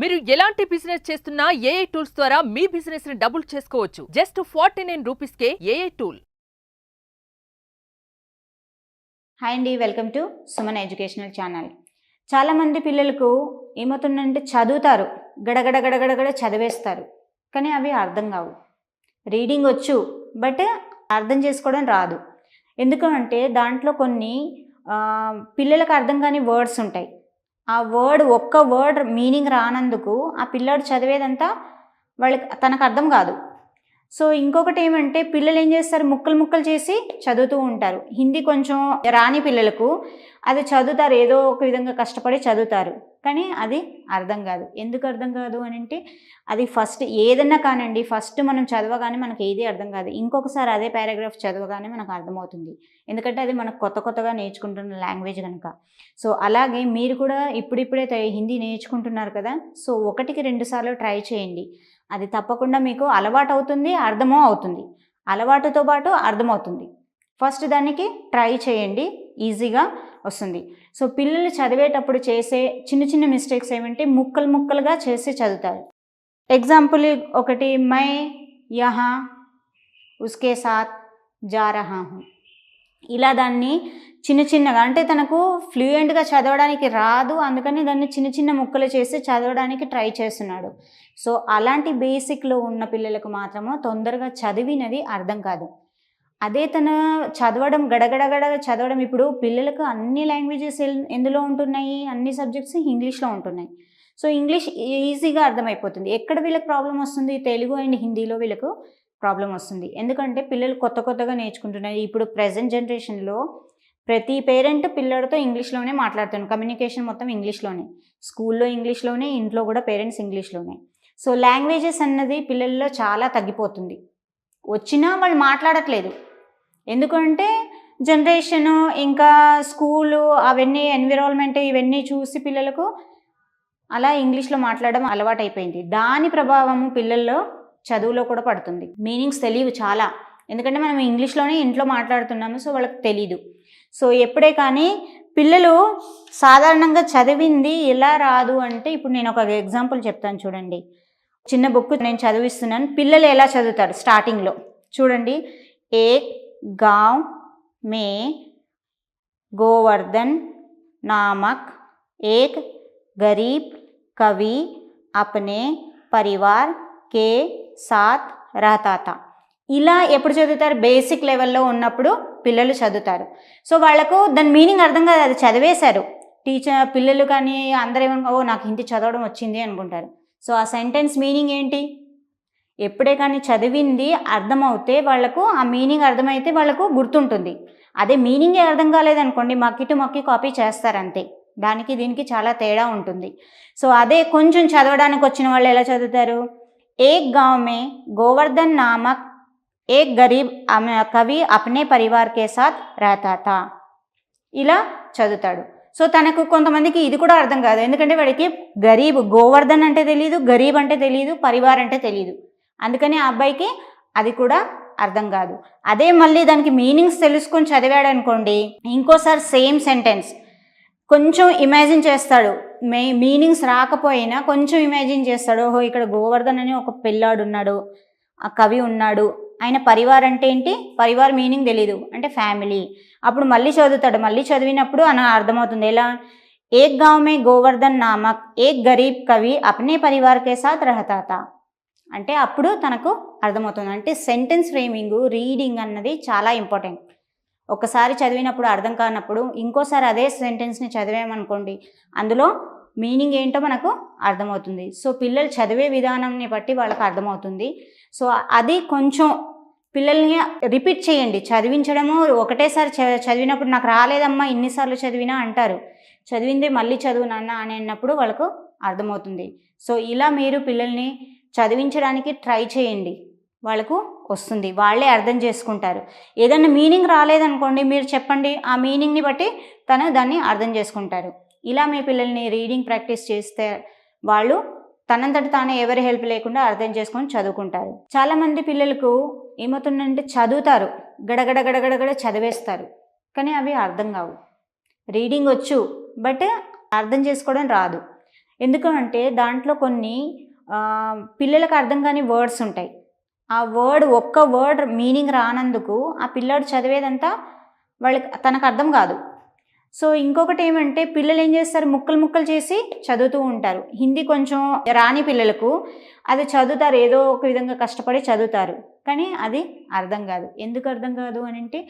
మీరు ఎలాంటి బిజినెస్ చేస్తున్నా ఏఐ టూల్స్ ద్వారా మీ బిజినెస్ ని డబుల్ చేసుకోవచ్చు. జస్ట్ 49 రూపీస్కే ఏఐ టూల్. హాయ్ అండి, welcome to Suman educational channel. చాలామంది పిల్లలకు ఏమవుతుందంటే చదువుతారు, గడగడ గడగడగడ చదివేస్తారు, కానీ అవి అర్థం కావు. రీడింగ్ వచ్చు, బట్ అర్థం చేసుకోవడం రాదు. ఎందుకంటే దాంట్లో కొన్ని పిల్లలకు అర్థం కాని వర్డ్స్ ఉంటాయి. ఆ ఒక్క వర్డ్ మీనింగ్ రానందుకు ఆ పిల్లాడు చదివేదంతా తనకు అర్థం కాదు. సో ఇంకొకటి ఏమంటే పిల్లలు ఏం చేస్తారు, ముక్కలు ముక్కలు చేసి చదువుతూ ఉంటారు. హిందీ కొంచెం రాని పిల్లలకు అది చదువుతారు, ఏదో ఒక విధంగా కష్టపడి చదువుతారు, కానీ అది అర్థం కాదు. ఎందుకు అర్థం కాదు అని అంటే అది ఫస్ట్ ఏదన్నా కానండి, ఫస్ట్ మనం చదవగానే మనకి ఏది అర్థం కాదు, ఇంకొకసారి అదే పారాగ్రాఫ్ చదవగానే మనకు అర్థమవుతుంది. ఎందుకంటే అది మనకు కొత్తగా నేర్చుకుంటున్న లాంగ్వేజ్ కనుక. సో అలాగే మీరు కూడా ఇప్పుడిప్పుడే హిందీ నేర్చుకుంటున్నారు కదా, సో 1-2 సార్లు ట్రై చేయండి. అది తప్పకుండా మీకు అలవాటు అవుతుంది, అర్థమో అవుతుంది. అలవాటుతో పాటు అర్థమవుతుంది. ఫస్ట్ దానికి ట్రై చేయండి, ఈజీగా వస్తుంది. సో పిల్లలు చదివేటప్పుడు చేసే చిన్న చిన్న మిస్టేక్స్ ఏమంటే ముక్కలు ముక్కలుగా చేసి చదువుతారు. ఎగ్జాంపుల్ ఒకటి, మై యహా ఉస్కే సాత్ జా రహా హూ, ఇలా దాన్ని చిన్న చిన్నగా, అంటే తనకు ఫ్లూయెంట్గా చదవడానికి రాదు, అందుకని దాన్ని చిన్న చిన్న ముక్కలు చేసి చదవడానికి ట్రై చేస్తున్నాడు. సో అలాంటి బేసిక్లో ఉన్న పిల్లలకు మాత్రము తొందరగా చదివినది అర్థం కాదు. అదే తన చదవడం గడగడగడ చదవడం, ఇప్పుడు పిల్లలకు అన్ని లాంగ్వేజెస్ ఎందులో ఉంటున్నాయి, అన్ని సబ్జెక్ట్స్ ఇంగ్లీష్లో ఉంటున్నాయి. సో ఇంగ్లీష్ ఈజీగా అర్థమైపోతుంది. ఎక్కడ వీళ్ళకి ప్రాబ్లం వస్తుంది, తెలుగు అండ్ హిందీలో వీళ్ళకు ప్రాబ్లం వస్తుంది. ఎందుకంటే పిల్లలు కొత్తగా నేర్చుకుంటున్నారు. ఇప్పుడు ప్రజెంట్ జనరేషన్లో ప్రతి పేరెంట్ పిల్లడితో ఇంగ్లీష్లోనే మాట్లాడుతున్నారు. కమ్యూనికేషన్ మొత్తం ఇంగ్లీష్లోనే, స్కూల్లో ఇంగ్లీష్లోనే, ఇంట్లో కూడా పేరెంట్స్ ఇంగ్లీష్లోనే. సో లాంగ్వేజెస్ అన్నది పిల్లల్లో చాలా తగ్గిపోతుంది. వచ్చినా వాళ్ళు మాట్లాడట్లేదు. ఎందుకంటే జనరేషను ఇంకా స్కూలు అవన్నీ ఎన్విరాన్మెంట్ ఇవన్నీ చూసి పిల్లలకు అలా ఇంగ్లీష్లో మాట్లాడడం అలవాటైపోయింది. దాని ప్రభావము పిల్లల్లో చదువులో కూడా పడుతుంది. మీనింగ్స్ తెలియవు చాలా, ఎందుకంటే మనం ఇంగ్లీష్లోనే ఇంట్లో మాట్లాడుతున్నాము, సో వాళ్ళకి తెలీదు. సో ఎప్పుడే కానీ పిల్లలు సాధారణంగా చదివింది ఎలా రాదు అంటే, ఇప్పుడు నేను ఒక ఎగ్జాంపుల్ చెప్తాను చూడండి. చిన్న బుక్ నేను చదివిస్తున్నాను, పిల్లలు ఎలా చదువుతారు స్టార్టింగ్లో చూడండి. ఏక్ గావ్ మే గోవర్ధన్ నామక్ ఏక్ గరీబ్ కవి అప్నే పరివార్ కే సాత్ రహతా థా. ఇలా ఎప్పుడు చదువుతారు, బేసిక్ లెవెల్లో ఉన్నప్పుడు పిల్లలు చదువుతారు. సో వాళ్ళకు దాని మీనింగ్ అర్థం కాదు, అది చదివేశారు. పిల్లలు కానీ అందరూ ఓ నాకు హిందీ చదవడం వచ్చింది అనుకుంటారు. సో ఆ సెంటెన్స్ మీనింగ్ ఏంటి, ఎప్పుడే కానీ చదివింది అర్థమవుతే వాళ్ళకు ఆ మీనింగ్ అర్థమైతే వాళ్ళకు గుర్తుంటుంది. అదే మీనింగే అర్థం కాలేదనుకోండి, మక్కి కాపీ చేస్తారంతే. దానికి దీనికి చాలా తేడా ఉంటుంది. సో అదే కొంచెం చదవడానికి వచ్చిన వాళ్ళు ఎలా చదువుతారు, ఏక్ గావ్ మే గోవర్ధన్ నామక్ ఏక్ గరీబ్ కవి అప్నే పరివార్ కే సాత్ రహతా థా, ఇలా చదువుతాడు. సో తనకు కొంతమందికి ఇది కూడా అర్థం కాదు, ఎందుకంటే వాడికి గరీబ్, గోవర్ధన్ అంటే తెలియదు, గరీబ్ అంటే తెలియదు, పరివార్ అంటే తెలియదు. అందుకని ఆ అబ్బాయికి అది కూడా అర్థం కాదు. అదే మళ్ళీ దానికి మీనింగ్స్ తెలుసుకొని చదివాడు అనుకోండి, ఇంకోసారి సేమ్ సెంటెన్స్ కొంచెం ఇమాజిన్ చేస్తాడు. మీనింగ్స్ రాకపోయినా కొంచెం ఇమాజిన్ చేస్తాడు. ఓహో ఇక్కడ గోవర్ధన్ అని ఒక పిల్లాడు ఉన్నాడు, ఆ కవి ఉన్నాడు, ఆయన పరివార్ అంటే ఏంటి, పరివార్ మీనింగ్ తెలీదు, అంటే ఫ్యామిలీ. అప్పుడు మళ్ళీ చదువుతాడు, మళ్ళీ చదివినప్పుడు అర్థమవుతుంది. ఎలా, ఏక్ గావ్ మే గోవర్ధన్ నామక్ ఏక్ గరీబ్ కవి అప్నే పరివార్ కే సాత్ రహతా థా, అంటే అప్పుడు తనకు అర్థమవుతుంది. అంటే సెంటెన్స్ ఫ్రేమింగ్, రీడింగ్ అన్నది చాలా ఇంపార్టెంట్. ఒకసారి చదివినప్పుడు అర్థం కానప్పుడు ఇంకోసారి అదే సెంటెన్స్ని చదివామనుకోండి, అందులో మీనింగ్ ఏంటో మనకు అర్థమవుతుంది. సో పిల్లలు చదివే విధానాన్ని బట్టి వాళ్ళకి అర్థమవుతుంది. సో అది కొంచెం పిల్లల్ని రిపీట్ చేయండి. చదివించడము ఒకటేసారి చదివినప్పుడు నాకు రాలేదమ్మా ఇన్నిసార్లు చదివినా అంటారు. చదివిందే మళ్ళీ చదువు నాన్న అని అన్నప్పుడు వాళ్ళకు అర్థమవుతుంది. సో ఇలా మీరు పిల్లల్ని చదివించడానికి ట్రై చేయండి, వాళ్ళకు వస్తుంది, వాళ్ళే అర్థం చేసుకుంటారు. ఏదైనా మీనింగ్ రాలేదనుకోండి, మీరు చెప్పండి, ఆ మీనింగ్ని బట్టి తను దాన్ని అర్థం చేసుకుంటారు. ఇలా మీ పిల్లల్ని రీడింగ్ ప్రాక్టీస్ చేస్తే వాళ్ళు తనంతట తానే ఎవరి హెల్ప్ లేకుండా అర్థం చేసుకొని చదువుకుంటారు. చాలామంది పిల్లలకు ఏమవుతుందంటే చదువుతారు, గడగడ గడగడగడ చదివేస్తారు, కానీ అవి అర్థం కావు. రీడింగ్ వచ్చు, బట్ అర్థం చేసుకోవడం రాదు. ఎందుకంటే దాంట్లో కొన్ని పిల్లలకు అర్థం కాని వర్డ్స్ ఉంటాయి. ఆ ఒక్క వర్డ్ మీనింగ్ రానందుకు ఆ పిల్లాడు చదివేదంతా తనకు అర్థం కాదు. సో ఇంకొకటి ఏమంటే పిల్లలు ఏం చేస్తారు, ముక్కలు చేసి చదువుతూ ఉంటారు. హిందీ కొంచెం రాని పిల్లలకు అది చదువుతారు, ఏదో ఒక విధంగా కష్టపడి చదువుతారు, కానీ అది అర్థం కాదు. ఎందుకు అర్థం కాదు అని అంటే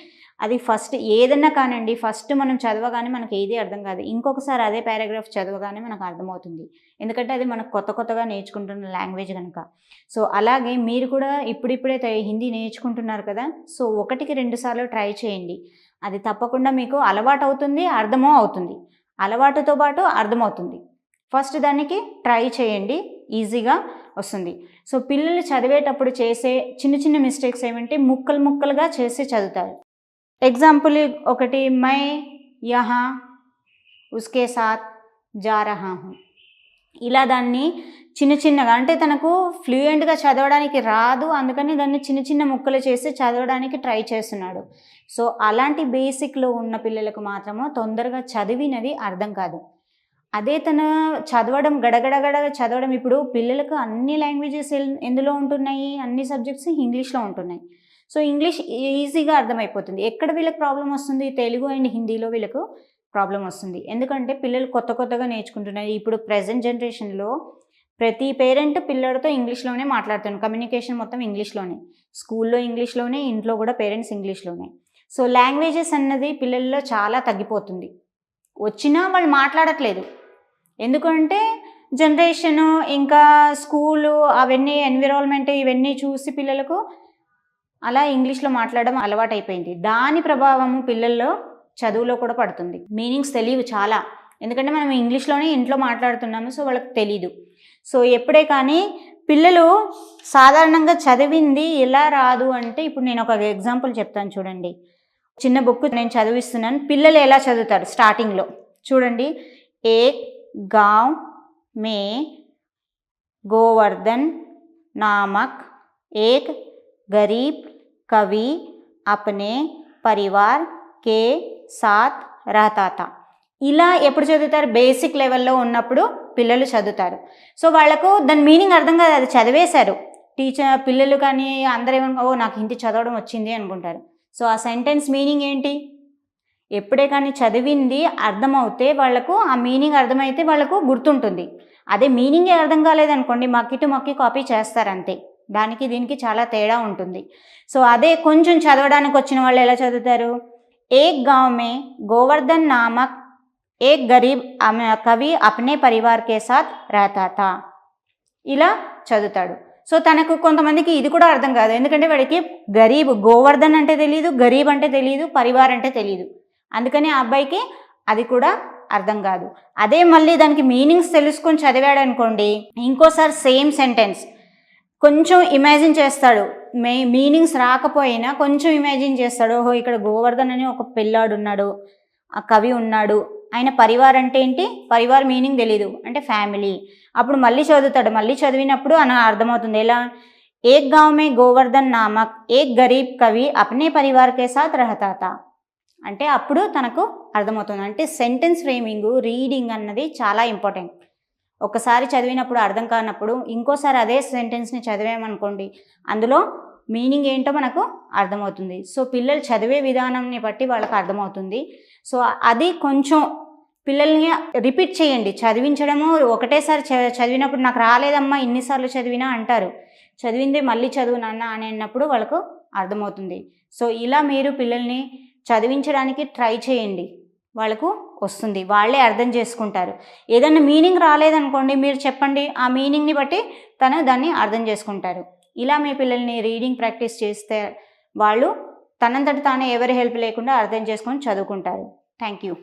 అది ఫస్ట్ ఏదన్నా కానండి, ఫస్ట్ మనం చదవగానే మనకి ఏది అర్థం కాదు, ఇంకొకసారి అదే పారాగ్రాఫ్ చదవగానే మనకు అర్థమవుతుంది. ఎందుకంటే అది మనకు కొత్తగా నేర్చుకుంటున్న లాంగ్వేజ్ కనుక. సో అలాగే మీరు కూడా ఇప్పుడిప్పుడే హిందీ నేర్చుకుంటున్నారు కదా, సో 1-2 సార్లు ట్రై చేయండి. అది తప్పకుండా మీకు అలవాటు అవుతుంది, అర్థమూ అవుతుంది. అలవాటుతో పాటు అర్థమవుతుంది. ఫస్ట్ దానికి ట్రై చేయండి, ఈజీగా వస్తుంది. సో పిల్లలు చదివేటప్పుడు చేసే చిన్న మిస్టేక్స్ ఏమంటే ముక్కలుగా చేసి చదువుతారు. ఎగ్జాంపుల్ ఒకటి, మై యహా ఉస్కే సాత్ జా రహా హూ, ఇలా దాన్ని చిన్నగా అంటే తనకు ఫ్లూయెంట్గా చదవడానికి రాదు, అందుకని దాన్ని చిన్న ముక్కలు చేసి చదవడానికి ట్రై చేస్తున్నాడు. సో అలాంటి బేసిక్లో ఉన్న పిల్లలకు మాత్రము తొందరగా చదివినది అర్థం కాదు. అదే తన చదవడం గడగడ చదవడం, ఇప్పుడు పిల్లలకు అన్ని లాంగ్వేజెస్ ఎందులో ఉంటున్నాయి, అన్ని సబ్జెక్ట్స్ ఇంగ్లీష్లో ఉంటున్నాయి. సో ఇంగ్లీష్ ఈజీగా అర్థమైపోతుంది. ఎక్కడ వీళ్ళకి ప్రాబ్లం వస్తుంది, తెలుగు అండ్ హిందీలో వీళ్ళకు ప్రాబ్లం వస్తుంది. ఎందుకంటే పిల్లలు కొత్తగా నేర్చుకుంటున్నారు. ఇప్పుడు ప్రజెంట్ జనరేషన్లో ప్రతి పేరెంట్ పిల్లలతో ఇంగ్లీష్లోనే మాట్లాడుతున్నారు. కమ్యూనికేషన్ మొత్తం ఇంగ్లీష్లోనే, స్కూల్లో ఇంగ్లీష్లోనే, ఇంట్లో కూడా పేరెంట్స్ ఇంగ్లీష్లోనే. సో లాంగ్వేజెస్ అన్నది పిల్లల్లో చాలా తగ్గిపోతుంది. వచ్చినా వాళ్ళు మాట్లాడట్లేదు. ఎందుకంటే జనరేషను ఇంకా స్కూలు అవన్నీ ఎన్విరాన్మెంట్ ఇవన్నీ చూసి పిల్లలకు అలా ఇంగ్లీష్లో మాట్లాడడం అలవాటైపోయింది. దాని ప్రభావము పిల్లల్లో చదువులో కూడా పడుతుంది. మీనింగ్స్ తెలియవు చాలా, ఎందుకంటే మనం ఇంగ్లీష్లోనే ఇంట్లో మాట్లాడుతున్నాము, సో వాళ్ళకి తెలీదు. సో ఎప్పుడే కానీ పిల్లలు సాధారణంగా చదివింది ఎలా రాదు అంటే, ఇప్పుడు నేను ఒక ఎగ్జాంపుల్ చెప్తాను చూడండి. చిన్న బుక్ నేను చదివిస్తున్నాను, పిల్లలు ఎలా చదువుతారు స్టార్టింగ్లో చూడండి. ఏక్ గావ్ మే గోవర్ధన్ నామక్ ఏక్ గరీబ్ కవి అప్నే పరివార్ కే సాత్ రహతా థా. ఇలా ఎప్పుడు చదువుతారు, బేసిక్ లెవెల్లో ఉన్నప్పుడు పిల్లలు చదువుతారు. సో వాళ్ళకు దాని మీనింగ్ అర్థం కాదు, అది చదివేశారు. పిల్లలు కానీ అందరూ ఏమనుకో, నాకు హిందీ చదవడం వచ్చింది అనుకుంటారు. సో ఆ సెంటెన్స్ మీనింగ్ ఏంటి, ఎప్పుడే కానీ చదివింది అర్థమవుతే వాళ్ళకు ఆ మీనింగ్ అర్థమైతే వాళ్ళకు గుర్తుంటుంది. అదే మీనింగే అర్థం కాలేదనుకోండి, మక్కి కాపీ చేస్తారంతే. దానికి దీనికి చాలా తేడా ఉంటుంది. సో అదే కొంచెం చదవడానికి వచ్చిన వాళ్ళు ఎలా చదువుతారు, ఏక్ గావ్ మే గోవర్ధన్ నామక్ ఏక్ గరీబ్ కవి అప్నే పరివార్ కే సాత్ రహతా థా, ఇలా చదువుతాడు. సో తనకు కొంతమందికి ఇది కూడా అర్థం కాదు, ఎందుకంటే వాడికి గరీబ్ గోవర్ధన్ అంటే తెలియదు, గరీబ్ అంటే తెలియదు, పరివార్ అంటే తెలియదు. అందుకని ఆ అబ్బాయికి అది కూడా అర్థం కాదు. అదే మళ్ళీ దానికి మీనింగ్స్ తెలుసుకొని చదివాడు అనుకోండి, ఇంకోసారి సేమ్ సెంటెన్స్ కొంచెం ఇమాజిన్ చేస్తాడు. మీనింగ్స్ రాకపోయినా కొంచెం ఇమాజిన్ చేస్తాడు. ఓహో ఇక్కడ గోవర్ధన్ అని ఒక పిల్లాడు ఉన్నాడు, ఆ కవి ఉన్నాడు, ఆయన పరివార్ అంటే ఏంటి, పరివార్ మీనింగ్ తెలీదు, అంటే ఫ్యామిలీ. అప్పుడు మళ్ళీ చదువుతాడు, మళ్ళీ చదివినప్పుడు అర్థమవుతుంది. ఎలా, ఏక్ గావ్ మే గోవర్ధన్ నామక్ ఏక్ గరీబ్ కవి అప్నే పరివార్ కే సాత్ రహతా థా, అంటే అప్పుడు తనకు అర్థమవుతుంది. అంటే సెంటెన్స్ ఫ్రేమింగ్, రీడింగ్ అన్నది చాలా ఇంపార్టెంట్. ఒకసారి చదివినప్పుడు అర్థం కానప్పుడు ఇంకోసారి అదే సెంటెన్స్ని చదివామనుకోండి, అందులో మీనింగ్ ఏంటో మనకు అర్థమవుతుంది. సో పిల్లలు చదివే విధానాన్ని బట్టి వాళ్ళకి అర్థమవుతుంది. సో అది కొంచెం పిల్లల్ని రిపీట్ చేయండి. చదివించడము ఒకటేసారి చదివినప్పుడు నాకు రాలేదమ్మా ఇన్నిసార్లు చదివినా అంటారు. చదివిందే మళ్ళీ చదువు నాన్న అని అన్నప్పుడు వాళ్ళకు అర్థమవుతుంది. సో ఇలా మీరు పిల్లల్ని చదివించడానికి ట్రై చేయండి, వాళ్ళకు వస్తుంది, వాళ్ళే అర్థం చేసుకుంటారు. ఏదైనా మీనింగ్ రాలేదనుకోండి, మీరు చెప్పండి, ఆ మీనింగ్ని బట్టి దాన్ని అర్థం చేసుకుంటారు. ఇలా మీ పిల్లల్ని రీడింగ్ ప్రాక్టీస్ చేస్తే వాళ్ళు తనంతట తానే ఎవరి హెల్ప్ లేకుండా అర్థం చేసుకొని చదువుకుంటారు. Thank you.